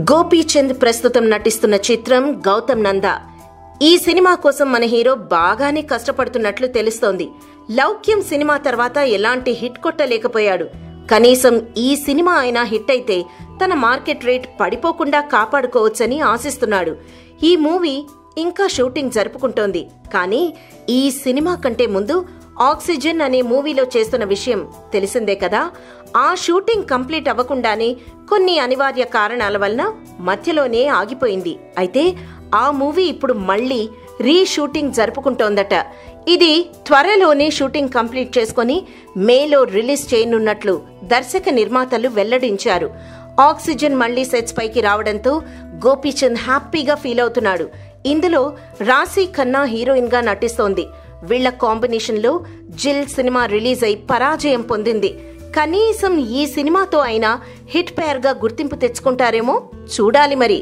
గోపీచంద్ ప్రస్తుతం నటిస్తున్న చిత్రం గౌతమ్ నంద. ఈ సినిమా కోసం మన హీరో బాగానే కష్టపడుతున్నట్లు తెలుస్తోంది. లౌక్యం సినిమా తర్వాత ఎలాంటి హిట్ కొట్టలేకపోయాడు. కనీసం ఈ సినిమా అయినా హిట్ అయితే తన మార్కెట్ రేట్ పడిపోకుండా కాపాడుకోవచ్చని ఆశిస్తున్నాడు. ఈ మూవీ ఇంకా షూటింగ్ జరుపుకుంటోంది. కానీ ఈ సినిమా కంటే ముందు ఆక్సిజన్ అనే మూవీలో చేస్తున్న విషయం తెలిసిందే కదా. ఆ షూటింగ్ కంప్లీట్ అవ్వకుండానే కొన్ని అనివార్య కారణాల వలన మధ్యలోనే ఆగిపోయింది. అయితే ఆ మూవీ ఇప్పుడు మళ్లీ రీషూటింగ్ జరుపుకుంటోందట. ఇది త్వరలోనే షూటింగ్ కంప్లీట్ చేసుకుని మేలో రిలీజ్ చేయనున్నట్లు దర్శక నిర్మాతలు వెల్లడించారు. ఆక్సిజన్ మళ్లీ సెట్స్ పైకి రావడంతో గోపీచంద్ హ్యాపీగా ఫీల్ అవుతున్నాడు. ఇందులో రాశీ ఖన్నా హీరోయిన్ గా నటిస్తోంది. వీళ్ల కాంబినేషన్ లో జిల్ సినిమా రిలీజ్ అయి పరాజయం పొందింది. కనీసం ఈ సినిమాతో అయినా హిట్ పేర్ గా గుర్తింపు తెచ్చుకుంటారేమో చూడాలి మరి.